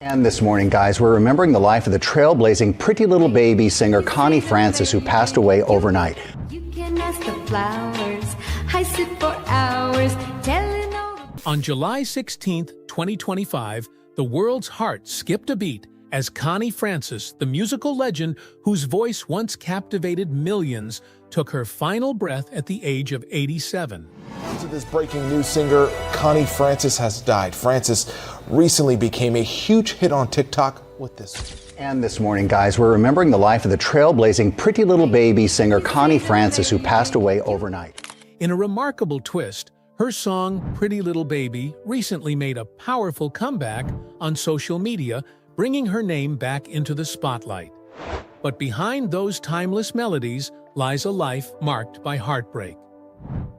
And this morning, guys, we're remembering the life of the trailblazing Pretty Little Baby singer Connie Francis, who passed away overnight. You can ask the flowers. I sit for hours telling all the... On July 16, 2025, the world's heart skipped a beat as Connie Francis, the musical legend whose voice once captivated millions, took her final breath at the age of 87. To this breaking news, singer Connie Francis has died. Francis recently became a huge hit on TikTok with this. And this morning, guys, we're remembering the life of the trailblazing Pretty Little Baby singer Connie Francis, who passed away overnight. In a remarkable twist, her song Pretty Little Baby recently made a powerful comeback on social media, bringing her name back into the spotlight. But behind those timeless melodies lies a life marked by heartbreak,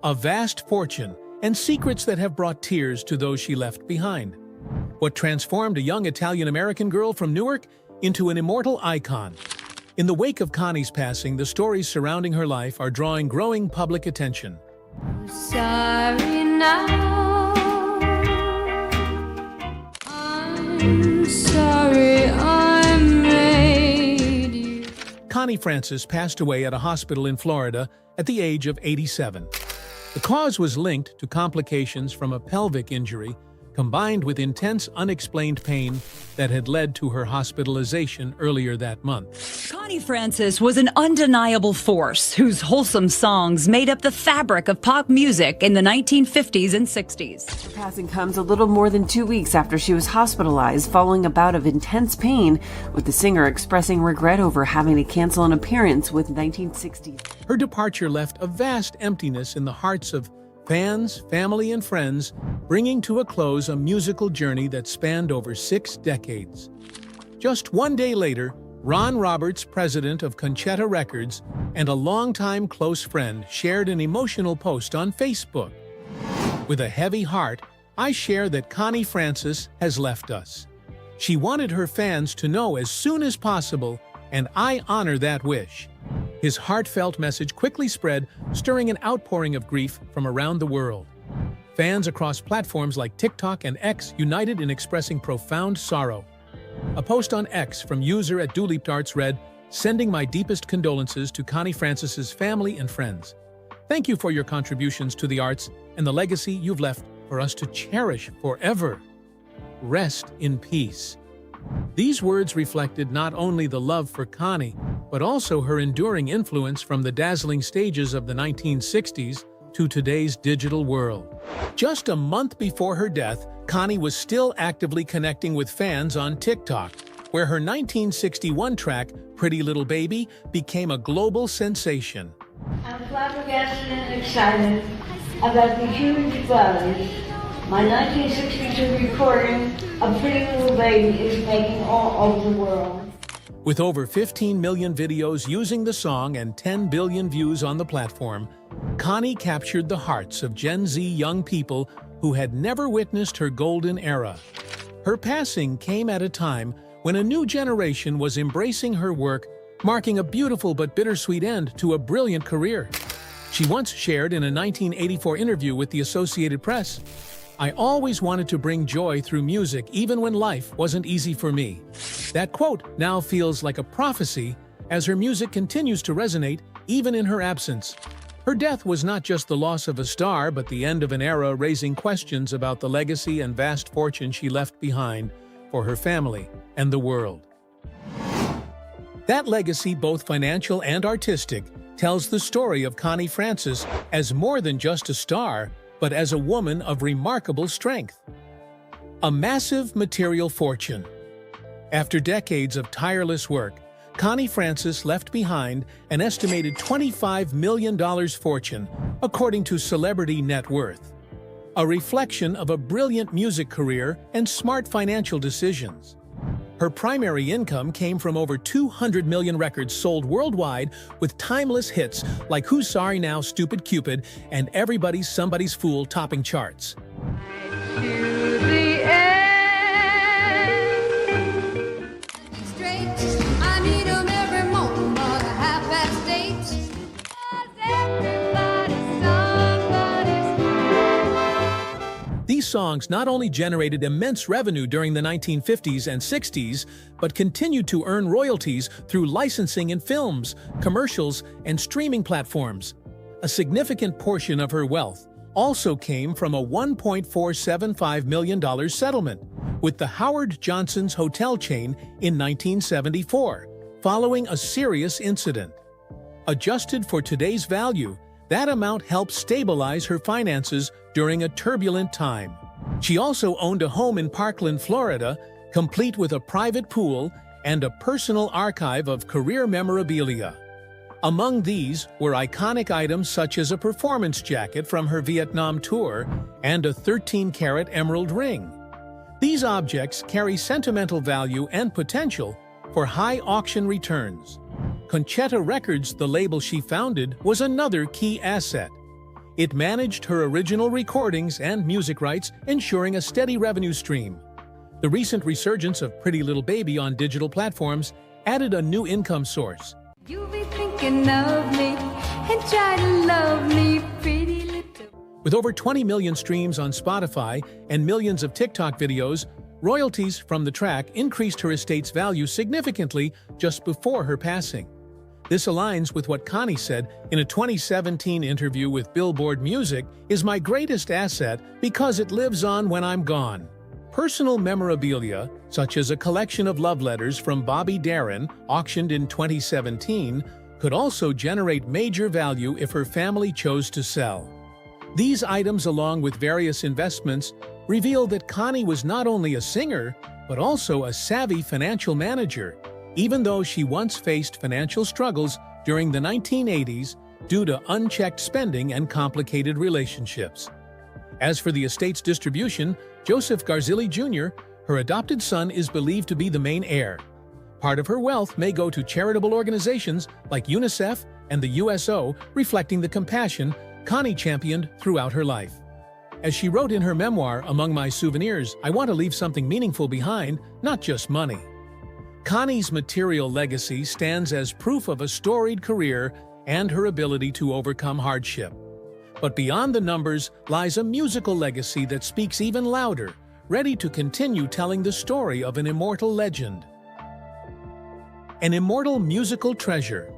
a vast fortune, and secrets that have brought tears to those she left behind. What transformed a young Italian-American girl from Newark into an immortal icon. In the wake of Connie's passing, the stories surrounding her life are drawing growing public attention. Sorry now. I'm sorry I made you. Connie Francis passed away at a hospital in Florida at the age of 87. The cause was linked to complications from a pelvic injury combined with intense unexplained pain that had led to her hospitalization earlier that month. Connie Francis was an undeniable force whose wholesome songs made up the fabric of pop music in the 1950s and 60s. Her passing comes a little more than 2 weeks after she was hospitalized following a bout of intense pain, with the singer expressing regret over having to cancel an appearance with 1960s. Her departure left a vast emptiness in the hearts of fans, family, and friends, bringing to a close a musical journey that spanned over 6 decades. Just one day later, Ron Roberts, president of Conchetta Records, and a longtime close friend, shared an emotional post on Facebook. With a heavy heart, I share that Connie Francis has left us. She wanted her fans to know as soon as possible, and I honor that wish. His heartfelt message quickly spread, stirring an outpouring of grief from around the world. Fans across platforms like TikTok and X united in expressing profound sorrow. A post on X from user @DuleapDarts read, "Sending my deepest condolences to Connie Francis's family and friends. Thank you for your contributions to the arts and the legacy you've left for us to cherish forever. Rest in peace." These words reflected not only the love for Connie, but also her enduring influence from the dazzling stages of the 1960s to today's digital world. Just a month before her death, Connie was still actively connecting with fans on TikTok, where her 1961 track, Pretty Little Baby, became a global sensation. I'm flabbergasted and excited about the huge buzz my 1962 recording of Pretty Little Baby is making all over the world. With over 15 million videos using the song and 10 billion views on the platform, Connie captured the hearts of Gen Z young people who had never witnessed her golden era. Her passing came at a time when a new generation was embracing her work, marking a beautiful but bittersweet end to a brilliant career. She once shared in a 1984 interview with the Associated Press, "I always wanted to bring joy through music even when life wasn't easy for me." That quote now feels like a prophecy as her music continues to resonate even in her absence. Her death was not just the loss of a star, but the end of an era raising questions about the legacy and vast fortune she left behind for her family and the world. That legacy, both financial and artistic, tells the story of Connie Francis as more than just a star, but as a woman of remarkable strength. A massive material fortune. After decades of tireless work, Connie Francis left behind an estimated $25 million fortune, according to Celebrity Net Worth, a reflection of a brilliant music career and smart financial decisions. Her primary income came from over 200 million records sold worldwide, with timeless hits like Who's Sorry Now, Stupid Cupid, and Everybody's Somebody's Fool topping charts. These These songs not only generated immense revenue during the 1950s and 60s, but continued to earn royalties through licensing in films, commercials, and streaming platforms. A significant portion of her wealth also came from a $1.475 million settlement with the Howard Johnson's hotel chain in 1974, following a serious incident. Adjusted for today's value, that amount helped stabilize her finances during a turbulent time. She also owned a home in Parkland, Florida, complete with a private pool and a personal archive of career memorabilia. Among these were iconic items such as a performance jacket from her Vietnam tour and a 13-carat emerald ring. These objects carry sentimental value and potential for high auction returns. Conchetta Records, the label she founded, was another key asset. It managed her original recordings and music rights, ensuring a steady revenue stream. The recent resurgence of Pretty Little Baby on digital platforms added a new income source. You'll be thinking of me and try to love me, pretty little. With over 20 million streams on Spotify and millions of TikTok videos, royalties from the track increased her estate's value significantly just before her passing. This aligns with what Connie said in a 2017 interview with Billboard Music, "Is my greatest asset because it lives on when I'm gone." Personal memorabilia, such as a collection of love letters from Bobby Darin, auctioned in 2017, could also generate major value if her family chose to sell. These items, along with various investments, reveal that Connie was not only a singer, but also a savvy financial manager, even though she once faced financial struggles during the 1980s due to unchecked spending and complicated relationships. As for the estate's distribution, Joseph Garzilli Jr., her adopted son, is believed to be the main heir. Part of her wealth may go to charitable organizations like UNICEF and the USO, reflecting the compassion Connie championed throughout her life. As she wrote in her memoir, "Among My Souvenirs, I want to leave something meaningful behind, not just money." Connie's material legacy stands as proof of a storied career and her ability to overcome hardship. But beyond the numbers lies a musical legacy that speaks even louder, ready to continue telling the story of an immortal legend. An immortal musical treasure.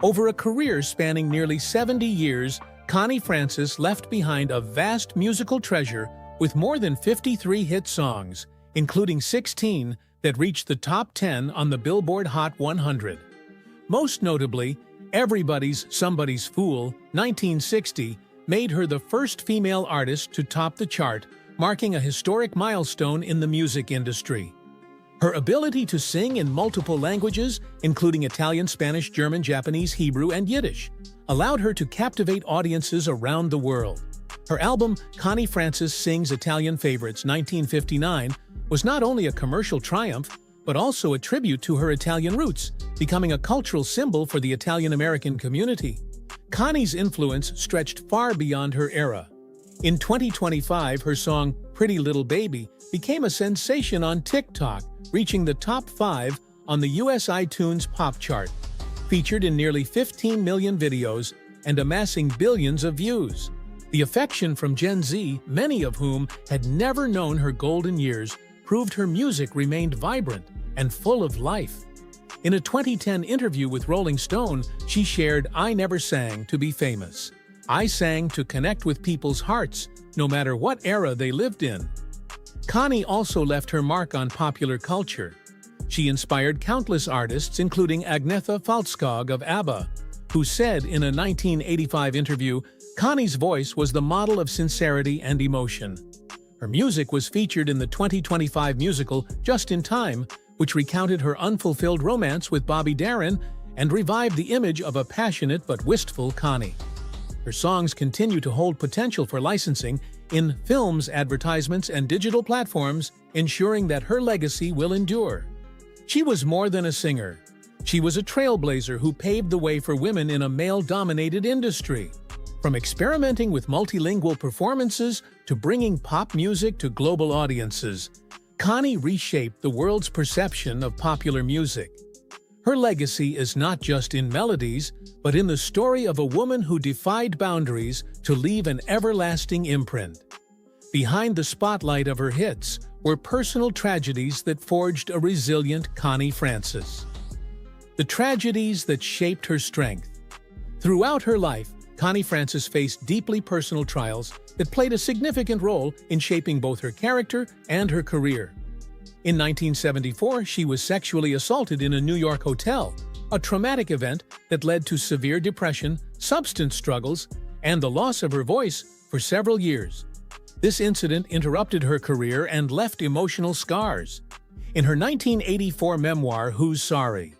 Over a career spanning nearly 70 years, Connie Francis left behind a vast musical treasure with more than 53 hit songs, including 16 that reached the top 10 on the Billboard Hot 100. Most notably, Everybody's Somebody's Fool, 1960, made her the first female artist to top the chart, marking a historic milestone in the music industry. Her ability to sing in multiple languages, including Italian, Spanish, German, Japanese, Hebrew, and Yiddish, allowed her to captivate audiences around the world. Her album, Connie Francis Sings Italian Favorites, 1959, was not only a commercial triumph, but also a tribute to her Italian roots, becoming a cultural symbol for the Italian-American community. Connie's influence stretched far beyond her era. In 2025, her song Pretty Little Baby became a sensation on TikTok, reaching the top 5 on the US iTunes pop chart, featured in nearly 15 million videos and amassing billions of views. The affection from Gen Z, many of whom had never known her golden years, proved her music remained vibrant and full of life. In a 2010 interview with Rolling Stone, she shared, "I never sang to be famous. I sang to connect with people's hearts, no matter what era they lived in." Connie also left her mark on popular culture. She inspired countless artists, including Agnetha Faltskog of ABBA, who said in a 1985 interview, "Connie's voice was the model of sincerity and emotion." Her music was featured in the 2025 musical Just in Time, which recounted her unfulfilled romance with Bobby Darin and revived the image of a passionate but wistful Connie. Her songs continue to hold potential for licensing in films, advertisements, and digital platforms, ensuring that her legacy will endure. She was more than a singer. She was a trailblazer who paved the way for women in a male-dominated industry. From experimenting with multilingual performances to bringing pop music to global audiences, Connie reshaped the world's perception of popular music. Her legacy is not just in melodies, but in the story of a woman who defied boundaries to leave an everlasting imprint. Behind the spotlight of her hits were personal tragedies that forged a resilient Connie Francis. The tragedies that shaped her strength. Throughout her life, Connie Francis faced deeply personal trials that played a significant role in shaping both her character and her career. In 1974, she was sexually assaulted in a New York hotel, a traumatic event that led to severe depression, substance struggles, and the loss of her voice for several years. This incident interrupted her career and left emotional scars. In her 1984 memoir, Who's Sorry?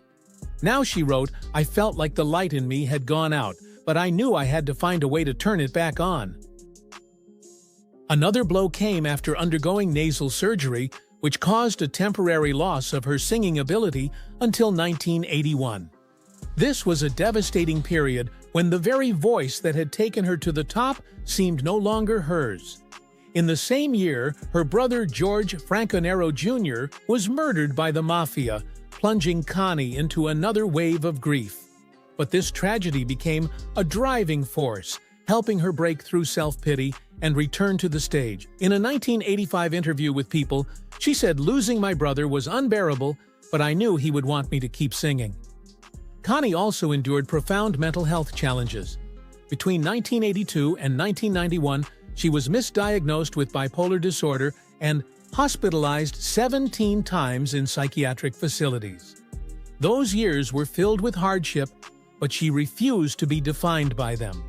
Now she wrote, "I felt like the light in me had gone out, but I knew I had to find a way to turn it back on." Another blow came after undergoing nasal surgery, which caused a temporary loss of her singing ability until 1981. This was a devastating period when the very voice that had taken her to the top seemed no longer hers. In the same year, her brother George Franconero Jr. was murdered by the mafia, plunging Connie into another wave of grief. But this tragedy became a driving force, helping her break through self-pity and return to the stage. In a 1985 interview with People, she said, "Losing my brother was unbearable, but I knew he would want me to keep singing." Connie also endured profound mental health challenges. Between 1982 and 1991, she was misdiagnosed with bipolar disorder and hospitalized 17 times in psychiatric facilities. Those years were filled with hardship, but she refused to be defined by them.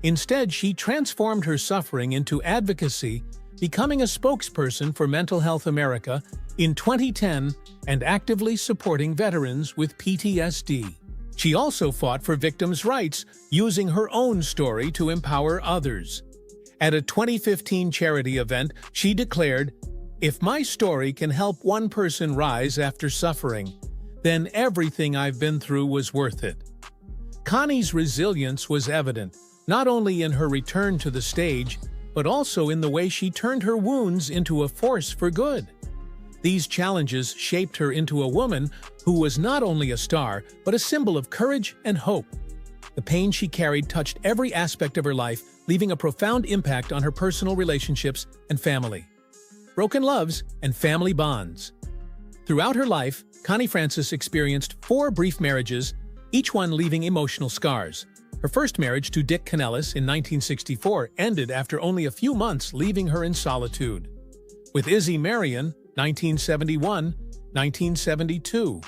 Instead, she transformed her suffering into advocacy, becoming a spokesperson for Mental Health America in 2010 and actively supporting veterans with PTSD. She also fought for victims' rights, using her own story to empower others. At a 2015 charity event, she declared, "If my story can help one person rise after suffering, then everything I've been through was worth it." Connie's resilience was evident, not only in her return to the stage, but also in the way she turned her wounds into a force for good. These challenges shaped her into a woman who was not only a star, but a symbol of courage and hope. The pain she carried touched every aspect of her life, leaving a profound impact on her personal relationships and family. Broken loves and family bonds. Throughout her life, Connie Francis experienced 4 brief marriages, each one leaving emotional scars. Her first marriage to Dick Canellis in 1964 ended after only a few months, leaving her in solitude. With Izzy Marion, 1971-1972.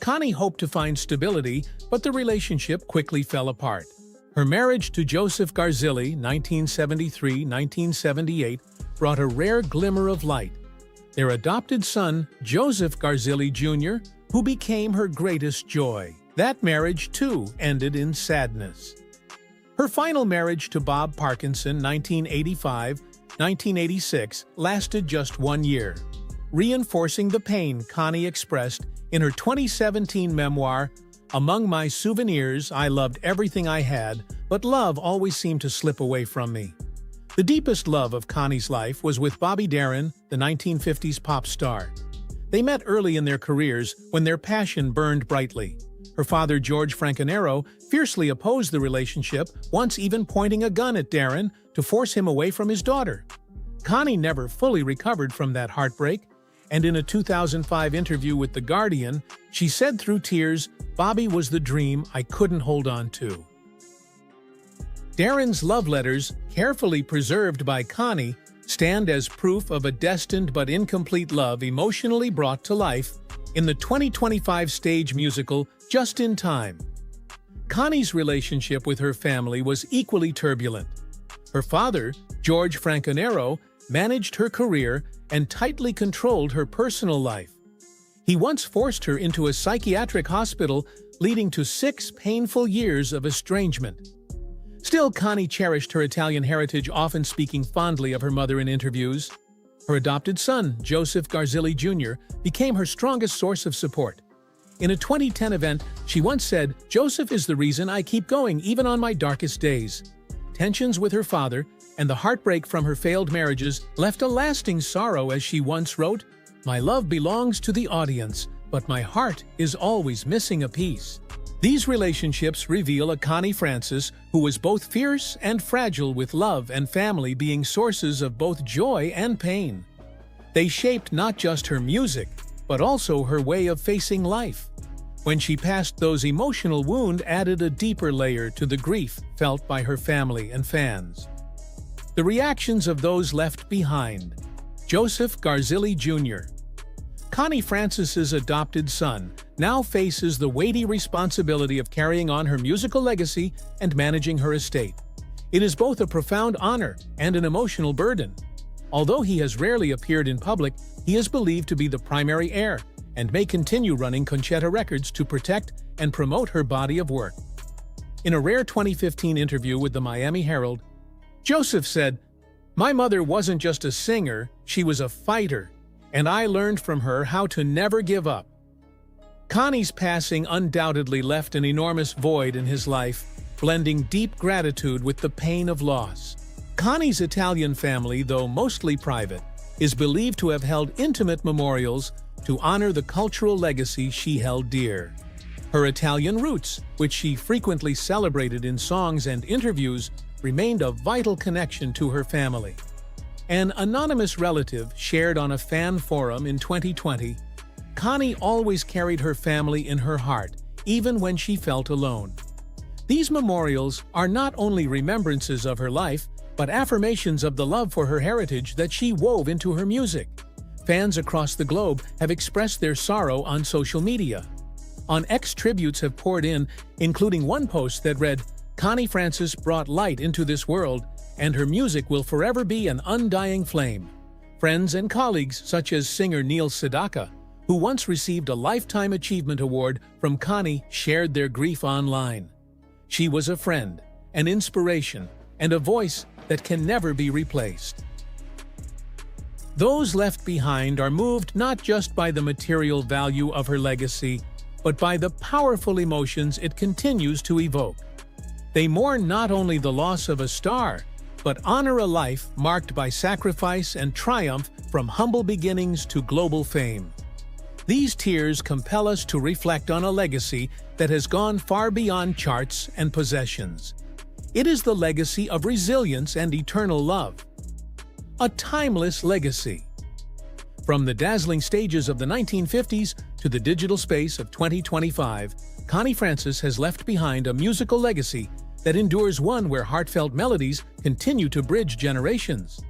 Connie hoped to find stability, but the relationship quickly fell apart. Her marriage to Joseph Garzilli, 1973-1978, brought a rare glimmer of light. Their adopted son, Joseph Garzilli Jr., who became her greatest joy. That marriage, too, ended in sadness. Her final marriage to Bob Parkinson, 1985-1986, lasted just 1 year, reinforcing the pain Connie expressed in her 2017 memoir, "Among my souvenirs, I loved everything I had, but love always seemed to slip away from me." The deepest love of Connie's life was with Bobby Darin, the 1950s pop star. They met early in their careers when their passion burned brightly. Her father, George Franconero, fiercely opposed the relationship, once even pointing a gun at Darin to force him away from his daughter. Connie never fully recovered from that heartbreak, and in a 2005 interview with The Guardian, she said through tears, "Bobby was the dream I couldn't hold on to." Darin's love letters, carefully preserved by Connie, stand as proof of a destined but incomplete love emotionally brought to life in the 2025 stage musical Just in Time. Connie's relationship with her family was equally turbulent. Her father, George Franconero, managed her career and tightly controlled her personal life. He once forced her into a psychiatric hospital, leading to 6 painful years of estrangement. Still, Connie cherished her Italian heritage, often speaking fondly of her mother in interviews. Her adopted son, Joseph Garzilli Jr., became her strongest source of support. In a 2010 event, she once said, "Joseph is the reason I keep going even on my darkest days." Tensions with her father and the heartbreak from her failed marriages left a lasting sorrow, as she once wrote, "My love belongs to the audience, but my heart is always missing a piece." These relationships reveal a Connie Francis who was both fierce and fragile, with love and family being sources of both joy and pain. They shaped not just her music, but also her way of facing life. When she passed, those emotional wounds added a deeper layer to the grief felt by her family and fans. The reactions of those left behind. Joseph Garzilli Jr., Connie Francis's adopted son, now faces the weighty responsibility of carrying on her musical legacy and managing her estate. It is both a profound honor and an emotional burden. Although he has rarely appeared in public, he is believed to be the primary heir and may continue running Conchetta Records to protect and promote her body of work. In a rare 2015 interview with the Miami Herald, Joseph said, "My mother wasn't just a singer, she was a fighter, and I learned from her how to never give up." Connie's passing undoubtedly left an enormous void in his life, blending deep gratitude with the pain of loss. Connie's Italian family, though mostly private, is believed to have held intimate memorials to honor the cultural legacy she held dear. Her Italian roots, which she frequently celebrated in songs and interviews, remained a vital connection to her family. An anonymous relative shared on a fan forum in 2020, Connie always carried her family in her heart, even when she felt alone. These memorials are not only remembrances of her life, but affirmations of the love for her heritage that she wove into her music. Fans across the globe have expressed their sorrow on social media. On X, tributes have poured in, including one post that read, "Connie Francis brought light into this world, and her music will forever be an undying flame." Friends and colleagues such as singer Neil Sedaka, who once received a Lifetime Achievement Award from Connie, shared their grief online. She was a friend, an inspiration, and a voice that can never be replaced. Those left behind are moved not just by the material value of her legacy, but by the powerful emotions it continues to evoke. They mourn not only the loss of a star, but honor a life marked by sacrifice and triumph, from humble beginnings to global fame. These tears compel us to reflect on a legacy that has gone far beyond charts and possessions. It is the legacy of resilience and eternal love. A timeless legacy. From the dazzling stages of the 1950s to the digital space of 2025, Connie Francis has left behind a musical legacy that endures, one where heartfelt melodies continue to bridge generations.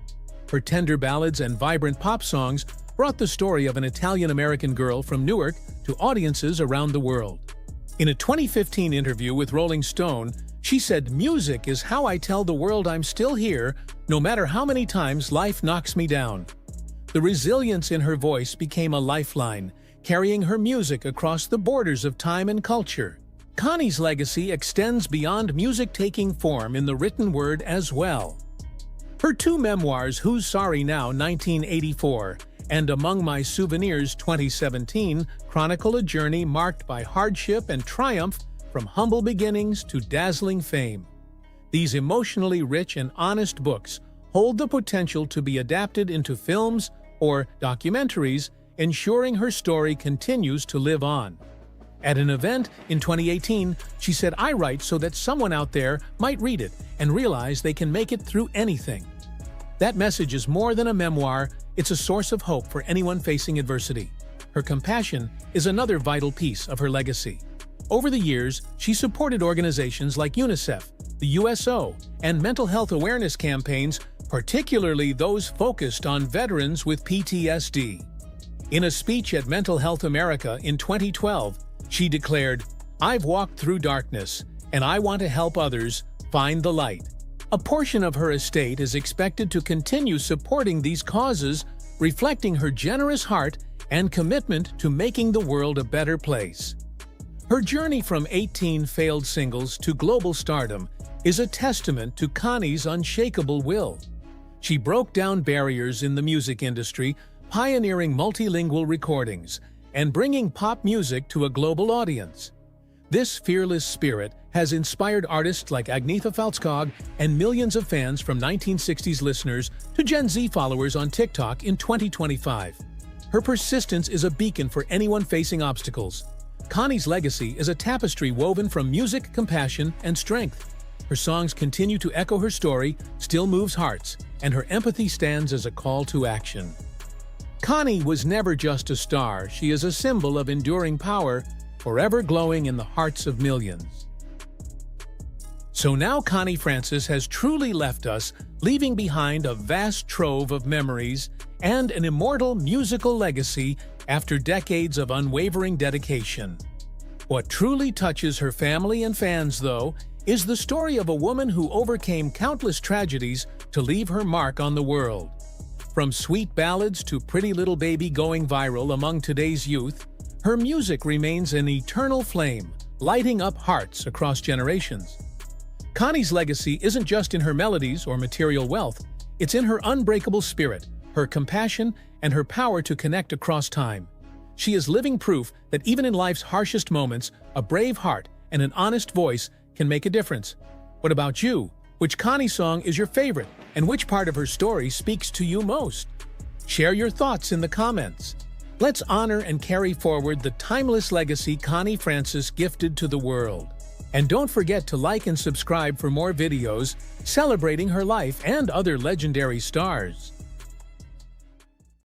Her tender ballads and vibrant pop songs brought the story of an Italian-American girl from Newark to audiences around the world. In a 2015 interview with Rolling Stone, she said, "Music is how I tell the world I'm still here, no matter how many times life knocks me down." The resilience in her voice became a lifeline, carrying her music across the borders of time and culture. Connie's legacy extends beyond music, taking form in the written word as well. Her two memoirs, Who's Sorry Now, 1984, and Among My Souvenirs, 2017, chronicle a journey marked by hardship and triumph, from humble beginnings to dazzling fame. These emotionally rich and honest books hold the potential to be adapted into films or documentaries, ensuring her story continues to live on. At an event in 2018, she said, "I write so that someone out there might read it and realize they can make it through anything." That message is more than a memoir, it's a source of hope for anyone facing adversity. Her compassion is another vital piece of her legacy. Over the years, she supported organizations like UNICEF, the USO, and mental health awareness campaigns, particularly those focused on veterans with PTSD. In a speech at Mental Health America in 2012, she declared, "I've walked through darkness, and I want to help others find the light." A portion of her estate is expected to continue supporting these causes, reflecting her generous heart and commitment to making the world a better place. Her journey from 18 failed singles to global stardom is a testament to Connie's unshakable will. She broke down barriers in the music industry, pioneering multilingual recordings and bringing pop music to a global audience. This fearless spirit has inspired artists like Agnetha Faltskog and millions of fans, from 1960s listeners to Gen Z followers on TikTok in 2025. Her persistence is a beacon for anyone facing obstacles. Connie's legacy is a tapestry woven from music, compassion, and strength. Her songs continue to echo her story, still moves hearts, and her empathy stands as a call to action. Connie was never just a star, she is a symbol of enduring power, forever glowing in the hearts of millions. So now Connie Francis has truly left us, leaving behind a vast trove of memories and an immortal musical legacy after decades of unwavering dedication. What truly touches her family and fans, though, is the story of a woman who overcame countless tragedies to leave her mark on the world. From sweet ballads to Pretty Little Baby going viral among today's youth, her music remains an eternal flame, lighting up hearts across generations. Connie's legacy isn't just in her melodies or material wealth, it's in her unbreakable spirit, her compassion, and her power to connect across time. She is living proof that even in life's harshest moments, a brave heart and an honest voice can make a difference. What about you? Which Connie song is your favorite, and which part of her story speaks to you most? Share your thoughts in the comments. Let's honor and carry forward the timeless legacy Connie Francis gifted to the world. And don't forget to like and subscribe for more videos celebrating her life and other legendary stars.